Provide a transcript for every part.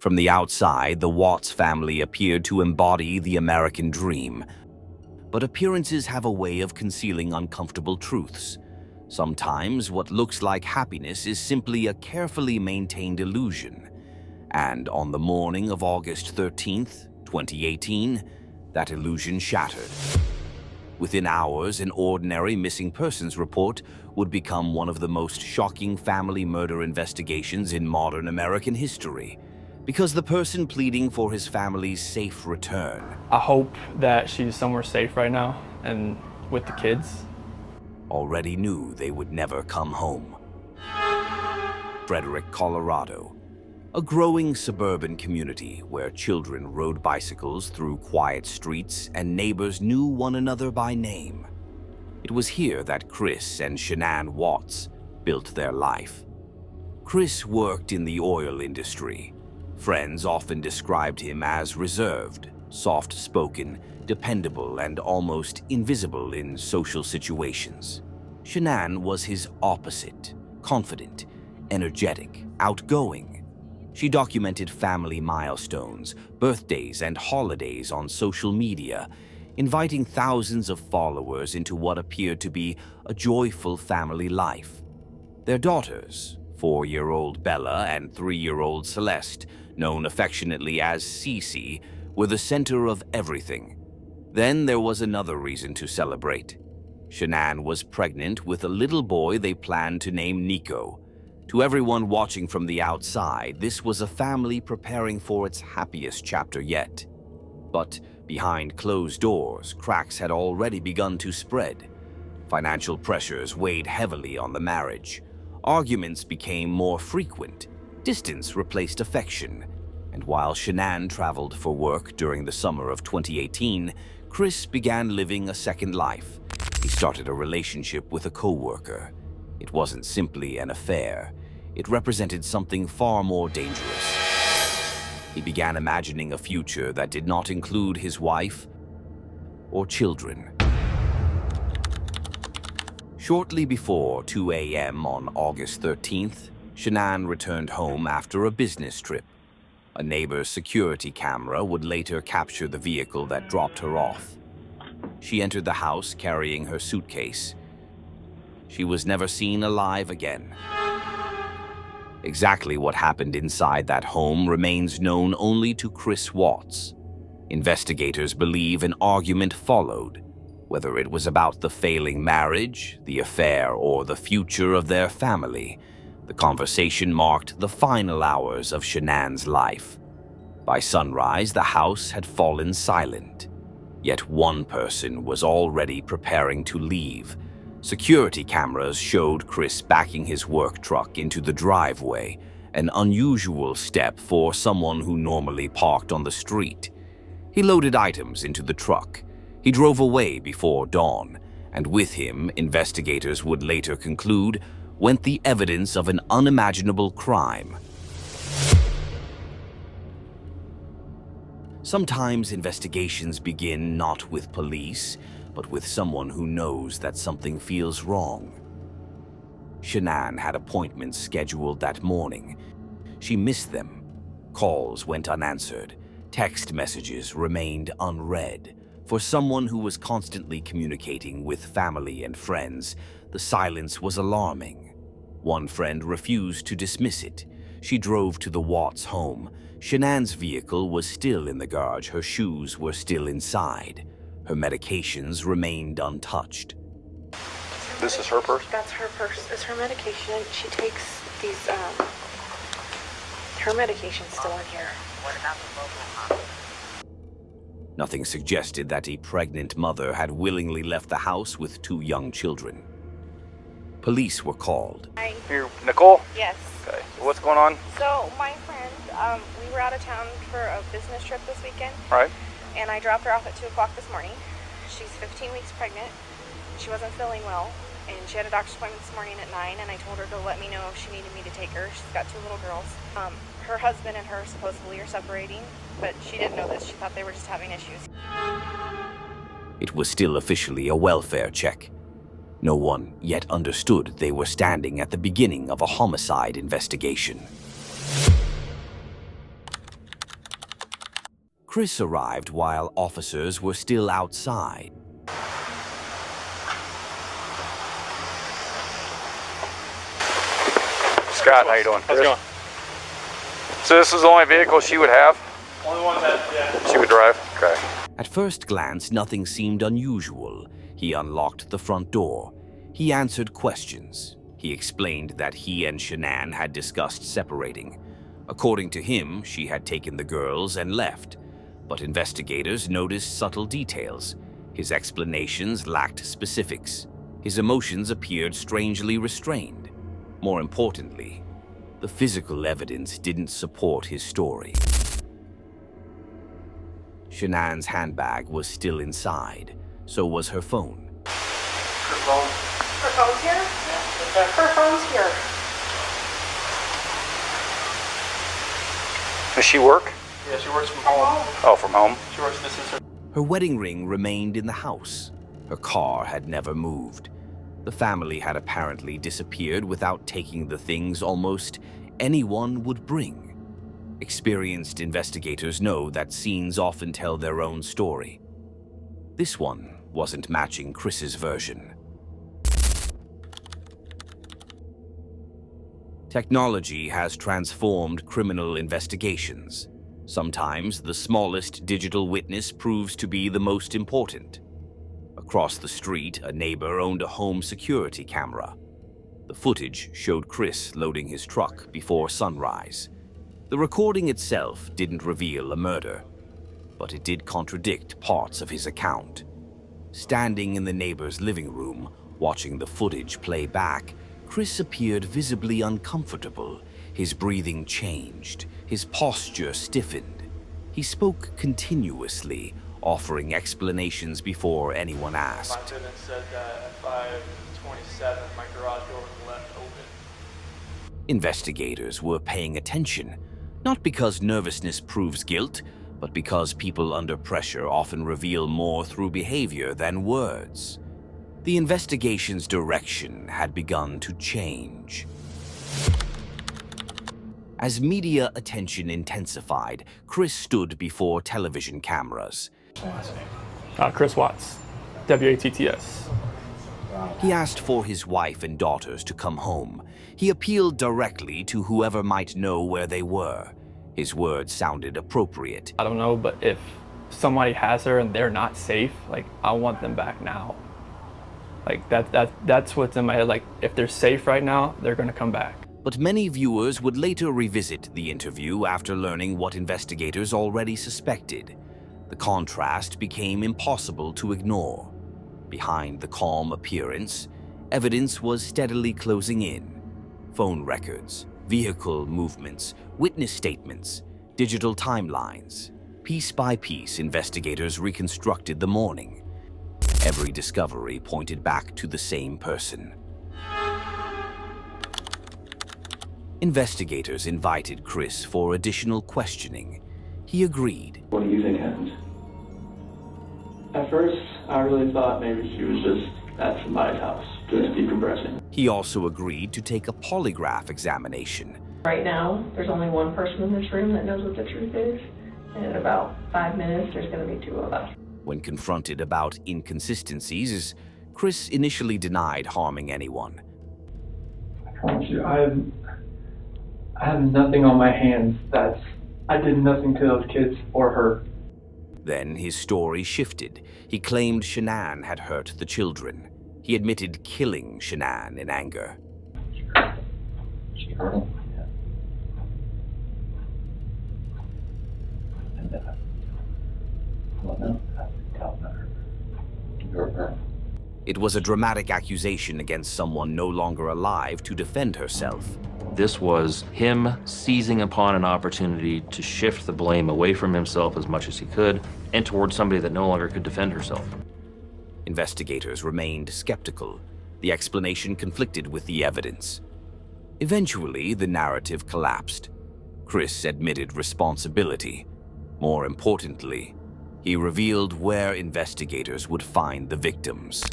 From the outside, the Watts family appeared to embody the American dream. But appearances have a way of concealing uncomfortable truths. Sometimes what looks like happiness is simply a carefully maintained illusion. And on the morning of August 13th, 2018, that illusion shattered. Within hours, an ordinary missing persons report would become one of the most shocking family murder investigations in modern American history, because the person pleading for his family's safe return I hope that she's somewhere safe right now and with the kids. already knew they would never come home. Frederick, Colorado, a growing suburban community where children rode bicycles through quiet streets and neighbors knew one another by name. It was here that Chris and Shanann Watts built their life. Chris worked in the oil industry. Friends often described him as reserved, soft-spoken, dependable, and almost invisible in social situations. Shanann was his opposite, confident, energetic, outgoing. She documented family milestones, birthdays, and holidays on social media, inviting thousands of followers into what appeared to be a joyful family life. Their daughters, 4-year-old Bella and 3-year-old Celeste, known affectionately as Cece, were the center of everything. Then there was another reason to celebrate. Shanann was pregnant with a little boy they planned to name Nico. To everyone watching from the outside, this was a family preparing for its happiest chapter yet. But behind closed doors, cracks had already begun to spread. Financial pressures weighed heavily on the marriage. Arguments became more frequent. Distance replaced affection. And while Shanann traveled for work during the summer of 2018, Chris began living a second life. He started a relationship with a co-worker. It wasn't simply an affair. It represented something far more dangerous. He began imagining a future that did not include his wife or children. Shortly before 2 a.m. on August 13th, Shanann returned home after a business trip. A neighbor's security camera would later capture the vehicle that dropped her off. She entered the house carrying her suitcase. She was never seen alive again. Exactly what happened inside that home remains known only to Chris Watts. Investigators believe an argument followed, whether it was about the failing marriage, the affair, or the future of their family. The conversation marked the final hours of Shanann's life. By sunrise, the house had fallen silent. Yet one person was already preparing to leave. Security cameras showed Chris backing his work truck into the driveway, an unusual step for someone who normally parked on the street. He loaded items into the truck. He drove away before dawn, and with him, investigators would later conclude, went the evidence of an unimaginable crime. Sometimes investigations begin not with police, but with someone who knows that something feels wrong. Shanann had appointments scheduled that morning. She missed them. Calls went unanswered. Text messages remained unread. For someone who was constantly communicating with family and friends, the silence was alarming. One friend refused to dismiss it. She drove to the Watts' home. Shanann's vehicle was still in the garage. Her shoes were still inside. Her medications remained untouched. This is her purse? That's her purse. It's her medication. She takes these, her medication's still in here. What about the local? Nothing suggested that a pregnant mother had willingly left the house with 2 young children. Police were called. Hi. Here, Nicole? Yes. Okay, what's going on? So, my friend, we were out of town for a business trip this weekend. Right. And I dropped her off at 2 o'clock this morning. She's 15 weeks pregnant. She wasn't feeling well. And she had a doctor's appointment this morning at 9, and I told her to let me know if she needed me to take her. She's got 2 little girls. Her husband and her supposedly are separating, but she didn't know this. She thought they were just having issues. It was still officially a welfare check. No one yet understood they were standing at the beginning of a homicide investigation. Chris arrived while officers were still outside. Scott, how you doing? How's it going? So this is the only vehicle she would have? Only one that, She would drive? Okay. At first glance, nothing seemed unusual. He unlocked the front door. He answered questions. He explained that he and Shanann had discussed separating. According to him, she had taken the girls and left. But investigators noticed subtle details. His explanations lacked specifics. His emotions appeared strangely restrained. More importantly, the physical evidence didn't support his story. Shanann's handbag was still inside. So was her phone. Her phone? Her phone's here? Yeah. Her phone's here. Does she work? Yeah, she works from home. Oh, from home? She works this is her. Her wedding ring remained in the house. Her car had never moved. The family had apparently disappeared without taking the things almost anyone would bring. Experienced investigators know that scenes often tell their own story. This one wasn't matching Chris's version. Technology has transformed criminal investigations. Sometimes the smallest digital witness proves to be the most important. Across the street, a neighbor owned a home security camera. The footage showed Chris loading his truck before sunrise. The recording itself didn't reveal a murder, but it did contradict parts of his account. Standing in the neighbor's living room, watching the footage play back, Chris appeared visibly uncomfortable. His breathing changed, his posture stiffened. He spoke continuously, offering explanations before anyone My asked. attendant said that at 5:27, my garage door was left open. Investigators were paying attention, not because nervousness proves guilt, but because people under pressure often reveal more through behavior than words. The investigation's direction had begun to change. As media attention intensified, Chris stood before television cameras. Chris Watts, WATTS. He asked for his wife and daughters to come home. He appealed directly to whoever might know where they were. His words sounded appropriate. I don't know, but if somebody has her and they're not safe, like, I want them back now. Like, that's what's in my head. Like, if they're safe right now, they're gonna come back. But many viewers would later revisit the interview after learning what investigators already suspected. The contrast became impossible to ignore. Behind the calm appearance, evidence was steadily closing in. Phone records, vehicle movements, witness statements, digital timelines. Piece by piece, investigators reconstructed the morning. Every discovery pointed back to the same person. Investigators invited Chris for additional questioning. He agreed. What do you think happened? At first, I really thought maybe she was just at somebody's house, just decompressing. He also agreed to take a polygraph examination. Right now, there's only one person in this room that knows what the truth is, and in about 5 minutes, there's going to be two of us. When confronted about inconsistencies, Chris initially denied harming anyone. I promise you, I have nothing on my hands. I did nothing to those kids or her. Then his story shifted. He claimed Shanann had hurt the children. He admitted killing Shanann in anger. She hurt him? Yeah. And, well, no, I doubt her. You hurt her. It was a dramatic accusation against someone no longer alive to defend herself. This was him seizing upon an opportunity to shift the blame away from himself as much as he could and towards somebody that no longer could defend herself. Investigators remained skeptical. The explanation conflicted with the evidence. Eventually, the narrative collapsed. Chris admitted responsibility. More importantly, he revealed where investigators would find the victims.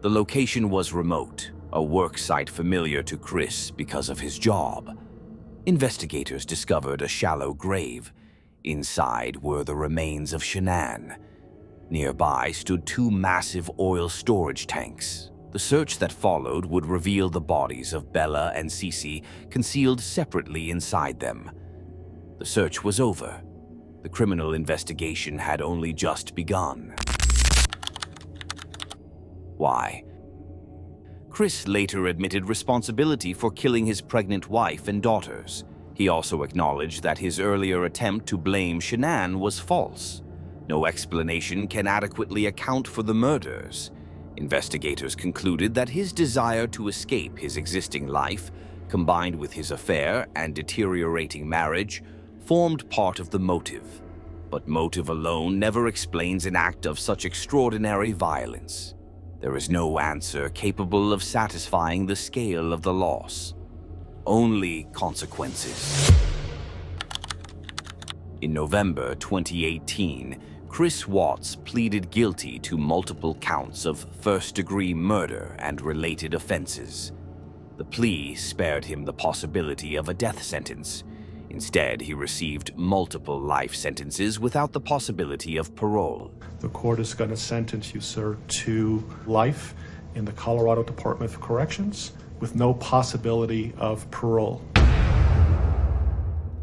The location was remote, a work site familiar to Chris because of his job. Investigators discovered a shallow grave. Inside were the remains of Shanann. Nearby stood two massive oil storage tanks. The search that followed would reveal the bodies of Bella and Cece concealed separately inside them. The search was over. The criminal investigation had only just begun. Why? Chris later admitted responsibility for killing his pregnant wife and daughters. He also acknowledged that his earlier attempt to blame Shanann was false. No explanation can adequately account for the murders. Investigators concluded that his desire to escape his existing life, combined with his affair and deteriorating marriage, formed part of the motive. But motive alone never explains an act of such extraordinary violence. There is no answer capable of satisfying the scale of the loss. Only consequences. In November 2018, Chris Watts pleaded guilty to multiple counts of first-degree murder and related offenses. The plea spared him the possibility of a death sentence. Instead, he received multiple life sentences without the possibility of parole. The court is going to sentence you, sir, to life in the Colorado Department of Corrections with no possibility of parole.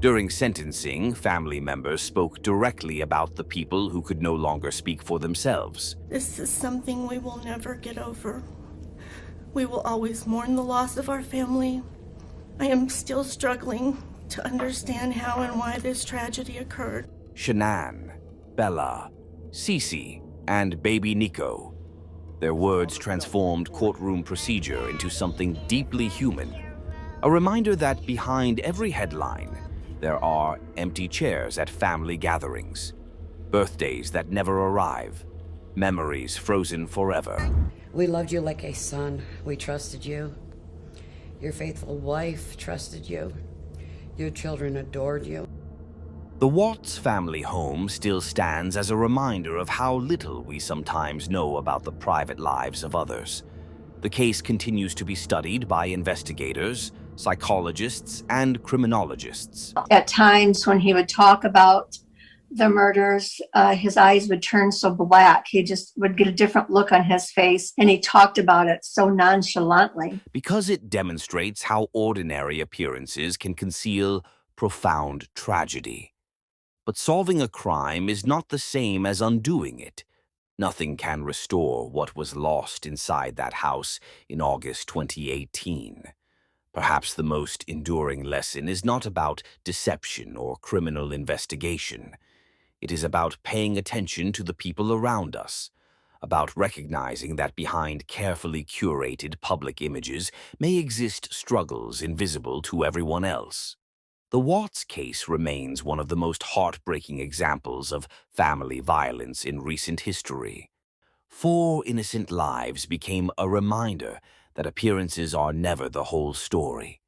During sentencing, family members spoke directly about the people who could no longer speak for themselves. This is something we will never get over. We will always mourn the loss of our family. I am still struggling to understand how and why this tragedy occurred. Shanann, Bella, Cece, and baby Nico. Their words transformed courtroom procedure into something deeply human. A reminder that behind every headline, there are empty chairs at family gatherings, birthdays that never arrive, memories frozen forever. We loved you like a son. We trusted you. Your faithful wife trusted you. Your children adored you. The Watts family home still stands as a reminder of how little we sometimes know about the private lives of others. The case continues to be studied by investigators, psychologists, and criminologists. At times when he would talk about the murders, his eyes would turn so black. He just would get a different look on his face, and he talked about it so nonchalantly. Because it demonstrates how ordinary appearances can conceal profound tragedy. But solving a crime is not the same as undoing it. Nothing can restore what was lost inside that house in August 2018. Perhaps the most enduring lesson is not about deception or criminal investigation. It is about paying attention to the people around us, about recognizing that behind carefully curated public images may exist struggles invisible to everyone else. The Watts case remains one of the most heartbreaking examples of family violence in recent history. 4 innocent lives became a reminder that appearances are never the whole story.